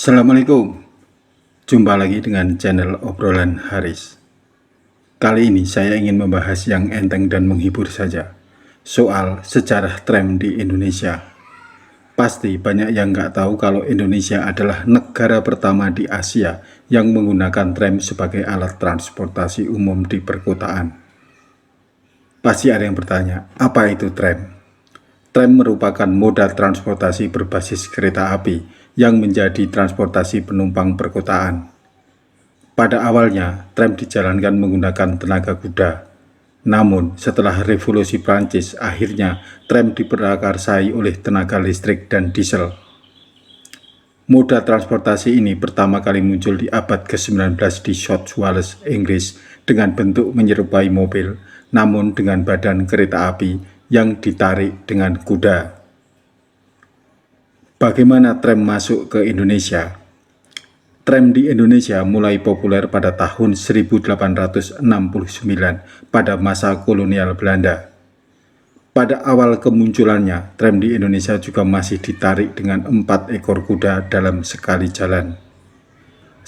Assalamualaikum, jumpa lagi dengan channel obrolan Haris. Kali ini saya ingin membahas yang enteng dan menghibur saja, soal sejarah tram di Indonesia. Pasti banyak yang nggak tahu kalau Indonesia adalah negara pertama di Asia yang menggunakan tram sebagai alat transportasi umum di perkotaan. Pasti ada yang bertanya, apa itu tram? Tram merupakan moda transportasi berbasis kereta api yang menjadi transportasi penumpang perkotaan. Pada awalnya, tram dijalankan menggunakan tenaga kuda. Namun, setelah revolusi Prancis, akhirnya tram diperakarsai oleh tenaga listrik dan diesel. Moda transportasi ini pertama kali muncul di abad ke-19 di South Wales, Inggris, dengan bentuk menyerupai mobil, namun dengan badan kereta api yang ditarik dengan kuda. Bagaimana tram masuk ke Indonesia? Tram di Indonesia mulai populer pada tahun 1869 pada masa kolonial Belanda. Pada awal kemunculannya, tram di Indonesia juga masih ditarik dengan 4 ekor kuda dalam sekali jalan.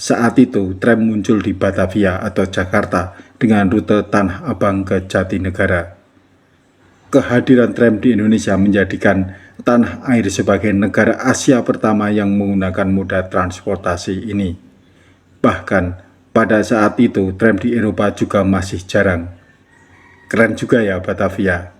Saat itu, tram muncul di Batavia atau Jakarta dengan rute Tanah Abang ke Jatinegara. Kehadiran tram di Indonesia menjadikan tanah air sebagai negara Asia pertama yang menggunakan moda transportasi ini. Bahkan, pada saat itu tram di Eropa juga masih jarang. Keren juga ya Batavia.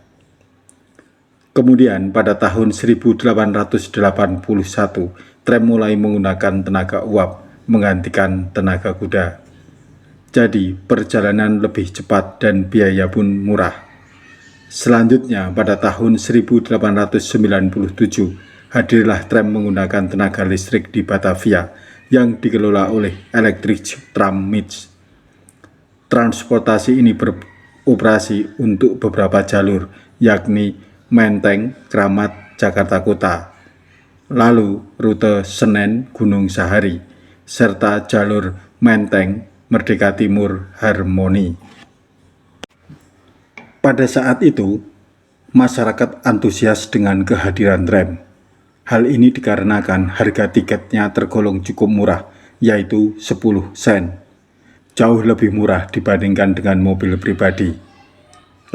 Kemudian pada tahun 1881, tram mulai menggunakan tenaga uap menggantikan tenaga kuda. Jadi, perjalanan lebih cepat dan biaya pun murah. Selanjutnya, pada tahun 1897, hadirlah tram menggunakan tenaga listrik di Batavia yang dikelola oleh Electric Tram Mits. Transportasi ini beroperasi untuk beberapa jalur, yakni Menteng, Kramat, Jakarta Kota, lalu rute Senen, Gunung Sahari, serta jalur Menteng, Merdeka Timur, Harmoni. Pada saat itu, masyarakat antusias dengan kehadiran tram. Hal ini dikarenakan harga tiketnya tergolong cukup murah, yaitu 10 sen. Jauh lebih murah dibandingkan dengan mobil pribadi.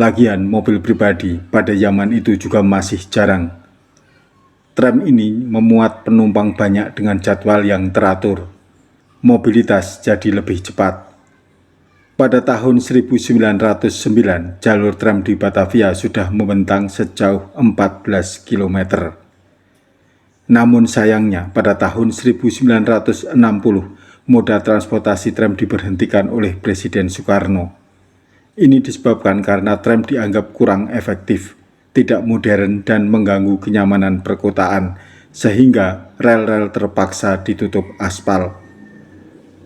Lagian mobil pribadi pada zaman itu juga masih jarang. Tram ini memuat penumpang banyak dengan jadwal yang teratur. Mobilitas jadi lebih cepat. Pada tahun 1909, jalur tram di Batavia sudah membentang sejauh 14 km. Namun sayangnya, pada tahun 1960, moda transportasi tram diberhentikan oleh Presiden Soekarno. Ini disebabkan karena tram dianggap kurang efektif, tidak modern dan mengganggu kenyamanan perkotaan, sehingga rel-rel terpaksa ditutup aspal.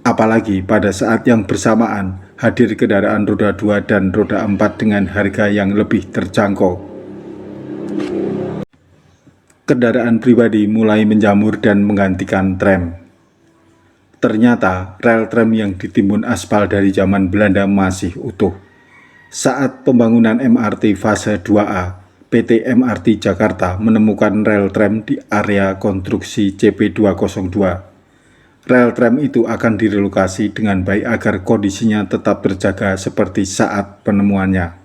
Apalagi pada saat yang bersamaan, hadir kendaraan roda 2 dan roda 4 dengan harga yang lebih terjangkau. Kendaraan pribadi mulai menjamur dan menggantikan tram. Ternyata rel tram yang ditimbun aspal dari zaman Belanda masih utuh. Saat pembangunan MRT fase 2A, PT MRT Jakarta menemukan rel tram di area konstruksi CP202. Rel tram itu akan direlokasi dengan baik agar kondisinya tetap terjaga seperti saat penemuannya.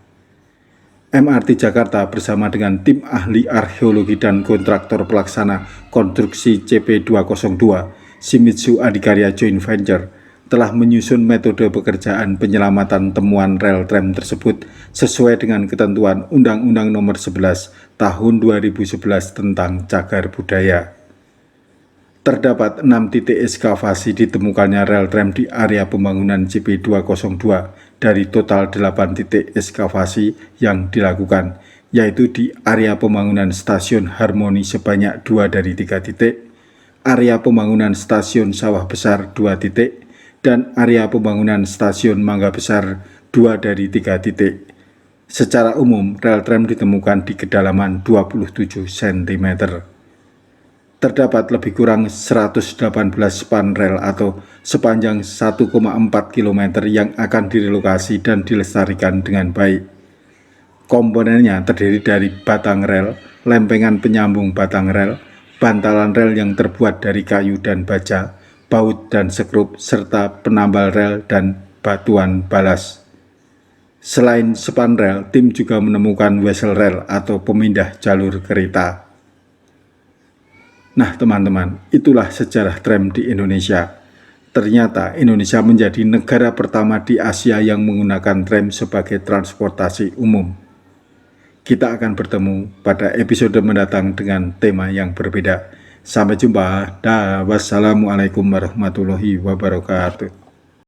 MRT Jakarta bersama dengan tim ahli arkeologi dan kontraktor pelaksana konstruksi CP202, Shimizu Adikarya Joint Venture, telah menyusun metode pekerjaan penyelamatan temuan rel tram tersebut sesuai dengan ketentuan Undang-Undang Nomor 11 Tahun 2011 tentang Cagar Budaya. Terdapat 6 titik ekskavasi ditemukannya rel tram di area pembangunan CP202 dari total 8 titik ekskavasi yang dilakukan, yaitu di area pembangunan stasiun Harmoni sebanyak 2 dari 3 titik, area pembangunan stasiun Sawah Besar 2 titik, dan area pembangunan stasiun Mangga Besar 2 dari 3 titik. Secara umum, rel tram ditemukan di kedalaman 27 cm. Terdapat lebih kurang 118 span rel atau sepanjang 1,4 km yang akan direlokasi dan dilestarikan dengan baik. Komponennya terdiri dari batang rel, lempengan penyambung batang rel, bantalan rel yang terbuat dari kayu dan baja, baut dan sekrup, serta penambal rel dan batuan balas. Selain span rel, tim juga menemukan wesel rel atau pemindah jalur kereta. Nah teman-teman, itulah sejarah tram di Indonesia. Ternyata Indonesia menjadi negara pertama di Asia yang menggunakan tram sebagai transportasi umum. Kita akan bertemu pada episode mendatang dengan tema yang berbeda. Sampai jumpa. Wassalamualaikum warahmatullahi wabarakatuh.